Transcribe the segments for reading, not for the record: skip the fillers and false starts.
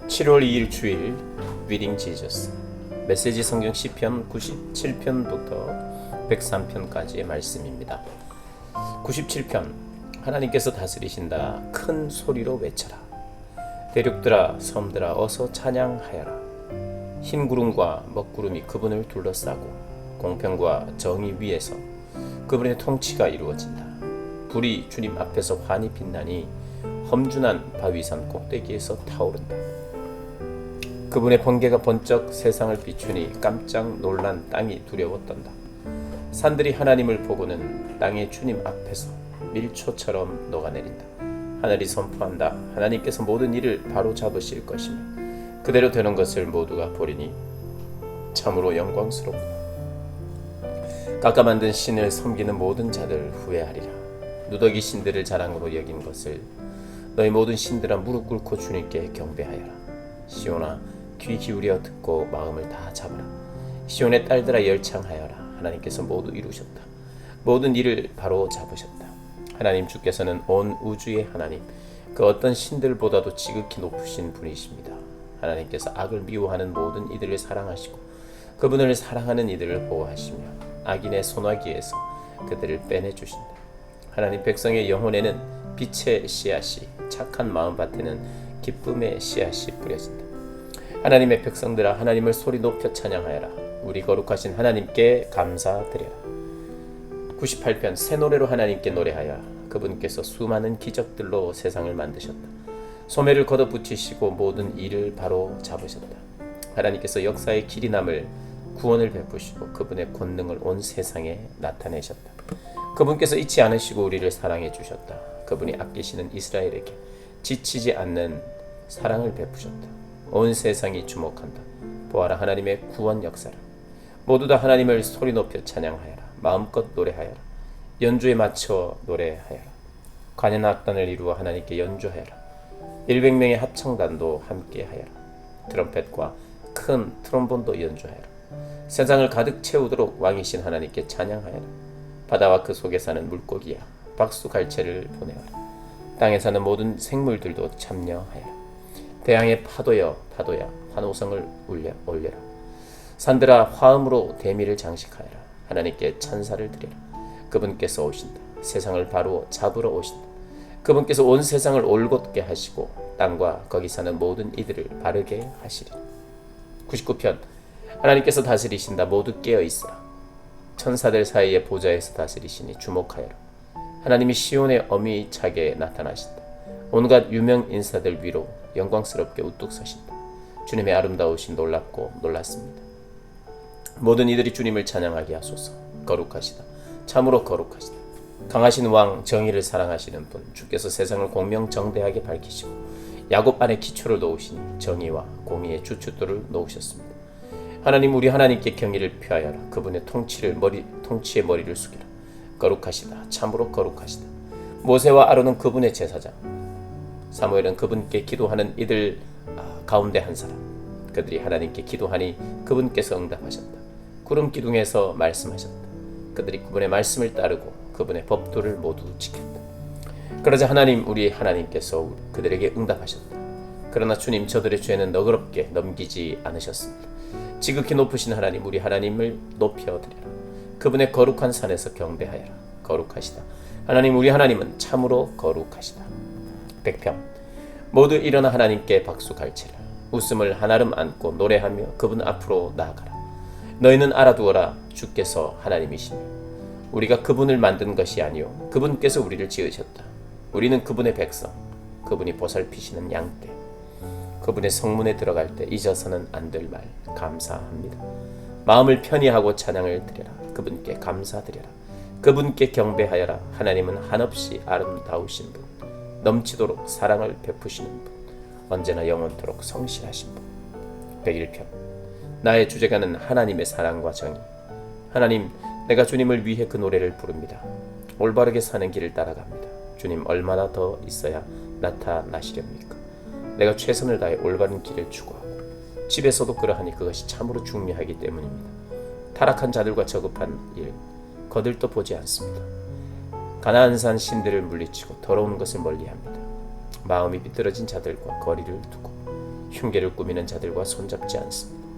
7월 2일 주일 리딩 지저스 메시지 성경 시편 97편부터 103편까지의 말씀입니다. 97편 하나님께서 다스리신다. 큰 소리로 외쳐라. 대륙들아 섬들아 어서 찬양하여라. 흰 구름과 먹구름이 그분을 둘러싸고 공평과 정의 위에서 그분의 통치가 이루어진다. 불이 주님 앞에서 환히 빛나니 험준한 바위산 꼭대기에서 타오른다. 그분의 번개가 번쩍 세상을 비추니 깜짝 놀란 땅이 두려워 떤다. 산들이 하나님을 보고는 땅의 주님 앞에서 밀초처럼 녹아내린다. 하늘이 선포한다. 하나님께서 모든 일을 바로 잡으실 것이며 그대로 되는 것을 모두가 보리니 참으로 영광스럽구나. 깎아 만든 신을 섬기는 모든 자들 후회하리라. 누더기 신들을 자랑으로 여긴 것을 너희 모든 신들아 무릎 꿇고 주님께 경배하여라. 시온아 귀 기울여 듣고 마음을 다 잡아라. 시온의 딸들아 열창하여라. 하나님께서 모두 이루셨다. 모든 일을 바로 잡으셨다. 하나님 주께서는 온 우주의 하나님, 그 어떤 신들보다도 지극히 높으신 분이십니다. 하나님께서 악을 미워하는 모든 이들을 사랑하시고 그분을 사랑하는 이들을 보호하시며 악인의 손아귀에서 그들을 빼내주신다. 하나님 백성의 영혼에는 빛의 씨앗이, 착한 마음밭에는 기쁨의 씨앗이 뿌려진다. 하나님의 백성들아 하나님을 소리 높여 찬양하여라. 우리 거룩하신 하나님께 감사드려라. 98편 새 노래로 하나님께 노래하여라. 그분께서 수많은 기적들로 세상을 만드셨다. 소매를 걷어붙이시고 모든 일을 바로 잡으셨다. 하나님께서 역사의 길이 남을 구원을 베푸시고 그분의 권능을 온 세상에 나타내셨다. 그분께서 잊지 않으시고 우리를 사랑해 주셨다. 그분이 아끼시는 이스라엘에게 지치지 않는 사랑을 베푸셨다. 온 세상이 주목한다. 보아라 하나님의 구원 역사를. 모두 다 하나님을 소리 높여 찬양하여라. 마음껏 노래하여라. 연주에 맞춰 노래하여라. 관현악단을 이루어 하나님께 연주하여라. 100명의 합창단도 함께하여라. 트럼펫과 큰 트롬본도 연주하여라. 세상을 가득 채우도록 왕이신 하나님께 찬양하여라. 바다와 그 속에 사는 물고기야 박수갈채를 보내어라. 땅에 사는 모든 생물들도 참여하여라. 대양의 파도여 파도야 환호성을 올려라. 산들아 화음으로 대미를 장식하여라. 하나님께 찬사를 드려라. 그분께서 오신다. 세상을 바로 잡으러 오신다. 그분께서 온 세상을 올곧게 하시고 땅과 거기 사는 모든 이들을 바르게 하시리라. 99편 하나님께서 다스리신다. 모두 깨어있으라. 천사들 사이에 보좌에서 다스리시니 주목하여라. 하나님이 시온의 어미 차게 나타나신다. 온갖 유명 인사들 위로 영광스럽게 우뚝 서신다. 주님의 아름다우신 놀랍고 놀랐습니다. 모든 이들이 주님을 찬양하게 하소서. 거룩하시다. 참으로 거룩하시다. 강하신 왕 정의를 사랑하시는 분, 주께서 세상을 공명정대하게 밝히시고 야곱 안에 기초를 놓으시니 정의와 공의의 주춧돌을 놓으셨습니다. 하나님 우리 하나님께 경의를 표하여라. 그분의 통치의 머리를 숙여라. 거룩하시다. 참으로 거룩하시다. 모세와 아론은 그분의 제사장, 사무엘은 그분께 기도하는 이들 가운데 한 사람. 그들이 하나님께 기도하니 그분께서 응답하셨다. 구름 기둥에서 말씀하셨다. 그들이 그분의 말씀을 따르고 그분의 법도를 모두 지켰다. 그러자 하나님 우리 하나님께서 그들에게 응답하셨다. 그러나 주님 저들의 죄는 너그럽게 넘기지 않으셨습니다. 지극히 높으신 하나님 우리 하나님을 높여드려라. 그분의 거룩한 산에서 경배하여라. 거룩하시다. 하나님 우리 하나님은 참으로 거룩하시다. 100편 모두 일어나 하나님께 박수갈채라. 웃음을 한아름 안고 노래하며 그분 앞으로 나아가라. 너희는 알아두어라. 주께서 하나님이시니 우리가 그분을 만든 것이 아니요 그분께서 우리를 지으셨다. 우리는 그분의 백성, 그분이 보살피시는 양떼. 그분의 성문에 들어갈 때 잊어서는 안 될 말 감사합니다. 마음을 편히 하고 찬양을 드려라. 그분께 감사드려라. 그분께 경배하여라. 하나님은 한없이 아름다우신 분, 넘치도록 사랑을 베푸시는 분, 언제나 영원토록 성실하신 분. 101편 나의 주제가는 하나님의 사랑과 정의. 하나님 내가 주님을 위해 그 노래를 부릅니다. 올바르게 사는 길을 따라갑니다. 주님 얼마나 더 있어야 나타나시렵니까? 내가 최선을 다해 올바른 길을 추구하고 집에서도 그러하니 그것이 참으로 중요하기 때문입니다. 타락한 자들과 저급한 일 거들떠 보지 않습니다. 가나안 산 신들을 물리치고 더러운 것을 멀리합니다. 마음이 비뚤어진 자들과 거리를 두고 흉계를 꾸미는 자들과 손잡지 않습니다.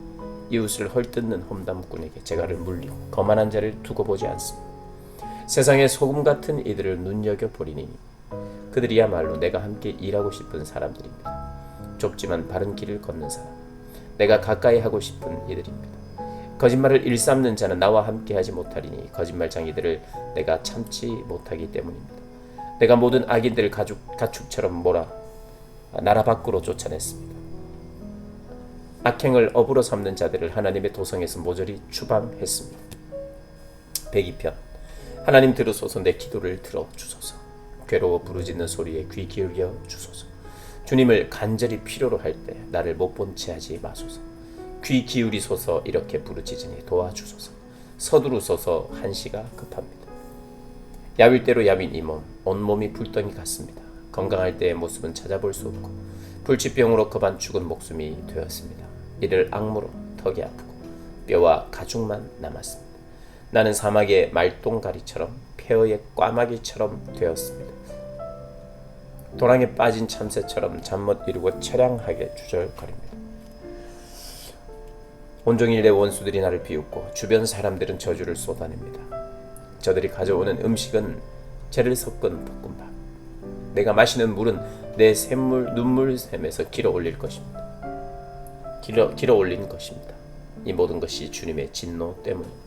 이웃을 헐뜯는 험담꾼에게 재갈을 물리고 거만한 자를 두고 보지 않습니다. 세상의 소금 같은 이들을 눈여겨보리니 그들이야말로 내가 함께 일하고 싶은 사람들입니다. 좁지만 바른 길을 걷는 사람, 내가 가까이 하고 싶은 이들입니다. 거짓말을 일삼는 자는 나와 함께 하지 못하리니 거짓말쟁이들을 내가 참지 못하기 때문입니다. 내가 모든 악인들을 가축처럼 몰아 나라 밖으로 쫓아냈습니다. 악행을 업으로 삼는 자들을 하나님의 도성에서 모조리 추방했습니다. 102편. 하나님 들으소서. 내 기도를 들어주소서. 괴로워 부르짖는 소리에 귀 기울여 주소서. 주님을 간절히 필요로 할 때 나를 못 본 채 하지 마소서. 귀 기울이소서. 이렇게 부르짖으니 도와주소서. 서두르소서. 한시가 급합니다. 야윌 대로 야윈 이 몸, 온몸이 불덩이 같습니다. 건강할 때의 모습은 찾아볼 수 없고 불치병으로 거반 죽은 목숨이 되었습니다. 이를 악무로 턱이 아프고 뼈와 가죽만 남았습니다. 나는 사막의 말똥가리처럼 폐허의 꽈마귀처럼 되었습니다. 도랑에 빠진 참새처럼 잠 못 이루고 처량하게 주절거립니다. 온종일 내 원수들이 나를 비웃고 주변 사람들은 저주를 쏟아냅니다. 저들이 가져오는 음식은 재를 섞은 볶음밥, 내가 마시는 물은 내 샘물 눈물 샘에서 길어 올릴 것입니다. 길어 올린 것입니다. 이 모든 것이 주님의 진노 때문입니다.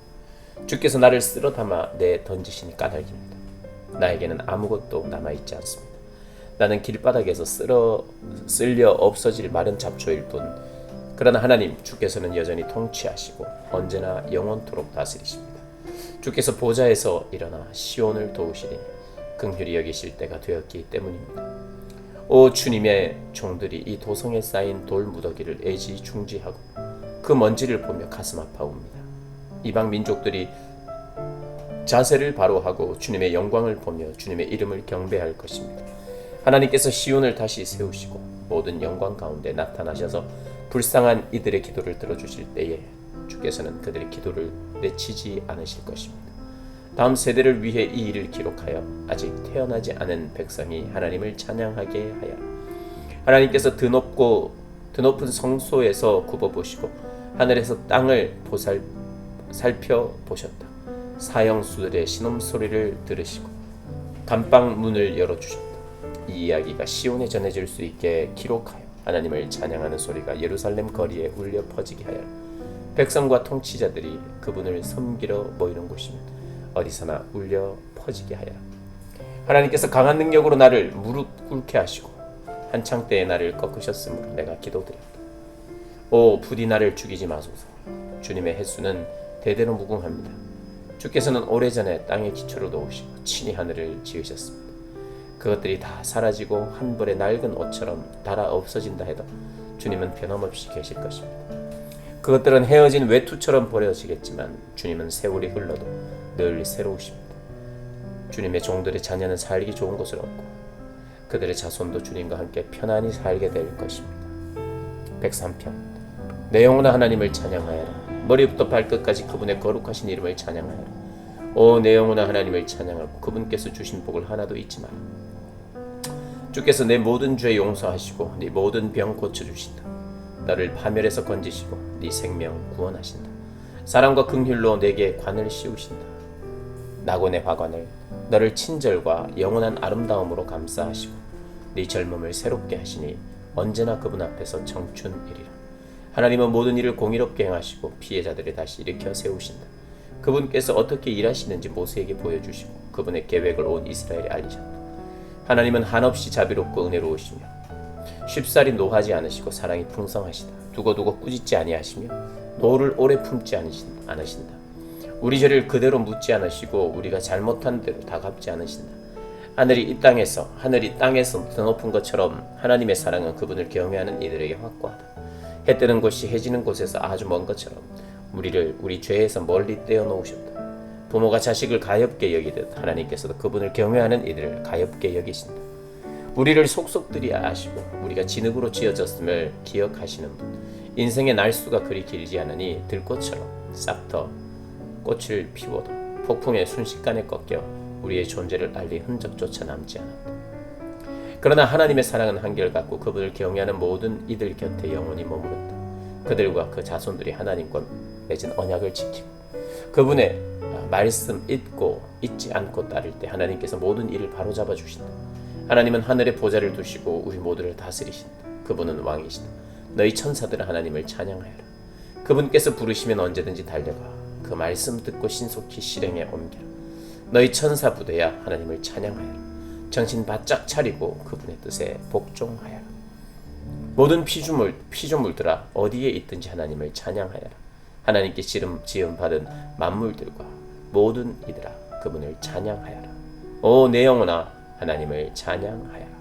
주께서 나를 쓸어 담아 내 던지시니 까닭입니다. 나에게는 아무것도 남아있지 않습니다. 나는 길바닥에서 쓸려 없어질 마른 잡초일 뿐. 그러나 하나님 주께서는 여전히 통치하시고 언제나 영원토록 다스리십니다. 주께서 보좌에서 일어나 시온을 도우시리니 긍휼히 여기실 때가 되었기 때문입니다. 오 주님의 종들이 이 도성에 쌓인 돌 무더기를 애지중지하고 그 먼지를 보며 가슴 아파옵니다. 이방 민족들이 자세를 바로 하고 주님의 영광을 보며 주님의 이름을 경배할 것입니다. 하나님께서 시온을 다시 세우시고 모든 영광 가운데 나타나셔서 불쌍한 이들의 기도를 들어주실 때에 주께서는 그들의 기도를 내치지 않으실 것입니다. 다음 세대를 위해 이 일을 기록하여 아직 태어나지 않은 백성이 하나님을 찬양하게 하여 하나님께서 드높은 성소에서 굽어보시고 하늘에서 땅을 살펴보셨다. 사형수들의 신음소리를 들으시고 감방 문을 열어주셨다. 이 이야기가 시온에 전해질 수 있게 기록하여 하나님을 찬양하는 소리가 예루살렘 거리에 울려 퍼지게 하여 백성과 통치자들이 그분을 섬기러 모이는 곳입니다. 어디서나 울려 퍼지게 하여 하나님께서 강한 능력으로 나를 무릎 꿇게 하시고 한창 때에 나를 꺾으셨으므로 내가 기도드렸다. 오 부디 나를 죽이지 마소서. 주님의 횟수는 대대로 무궁합니다. 주께서는 오래전에 땅의 기초를 놓으시고 친히 하늘을 지으셨습니다. 그것들이 다 사라지고 한 벌의 낡은 옷처럼 닳아 없어진다 해도 주님은 변함없이 계실 것입니다. 그것들은 헤어진 외투처럼 버려지겠지만 주님은 세월이 흘러도 늘 새로우십니다. 주님의 종들의 자녀는 살기 좋은 곳을 얻고 그들의 자손도 주님과 함께 편안히 살게 될 것입니다. 103편. 내 영혼아 하나님을 찬양하여라. 머리부터 발끝까지 그분의 거룩하신 이름을 찬양하여라. 오 내 영혼아 하나님을 찬양하고 그분께서 주신 복을 하나도 잊지 마라. 주께서 내 모든 죄 용서하시고 네 모든 병 고쳐주신다. 너를 파멸에서 건지시고 네 생명 구원하신다. 사랑과 긍휼로 내게 관을 씌우신다. 낙원의 화관을 너를 친절과 영원한 아름다움으로 감싸하시고 네 젊음을 새롭게 하시니 언제나 그분 앞에서 청춘이리라. 하나님은 모든 일을 공의롭게 행하시고 피해자들을 다시 일으켜 세우신다. 그분께서 어떻게 일하시는지 모세에게 보여주시고 그분의 계획을 온 이스라엘에 알리셨다. 하나님은 한없이 자비롭고 은혜로우시며 쉽사리 노하지 않으시고 사랑이 풍성하시다. 두고두고 꾸짖지 아니하시며 노를 오래 품지 않으신다. 우리 죄를 그대로 묻지 않으시고 우리가 잘못한 대로 다 갚지 않으신다. 하늘이 땅에서 더 높은 것처럼 하나님의 사랑은 그분을 경외하는 이들에게 확고하다. 해 뜨는 곳이 해지는 곳에서 아주 먼 것처럼 우리를 우리 죄에서 멀리 떼어놓으셨다. 부모가 자식을 가엾게 여기듯 하나님께서도 그분을 경외하는 이들을 가엾게 여기신다. 우리를 속속들이 아시고 우리가 진흙으로 지어졌음을 기억하시는 분. 인생의 날수가 그리 길지 않으니 들꽃처럼 싹터 꽃을 피워도 폭풍에 순식간에 꺾여 우리의 존재를 알릴 흔적조차 남지 않았다. 그러나 하나님의 사랑은 한결같고 그분을 경외하는 모든 이들 곁에 영원히 머무른다. 그들과 그 자손들이 하나님과 맺은 언약을 지키고 그분의 말씀 잊고 잊지 않고 따를 때 하나님께서 모든 일을 바로잡아 주신다. 하나님은 하늘에 보좌를 두시고 우리 모두를 다스리신다. 그분은 왕이시다. 너희 천사들은 하나님을 찬양하여라. 그분께서 부르시면 언제든지 달려가 그 말씀 듣고 신속히 실행에 옮겨라. 너희 천사 부대야 하나님을 찬양하여라. 정신 바짝 차리고 그분의 뜻에 복종하여라. 모든 피조물들아 어디에 있든지 하나님을 찬양하여라. 하나님께 지음받은 만물들과 모든 이들아 그분을 찬양하여라. 오 내 영혼아 하나님을 찬양하여라.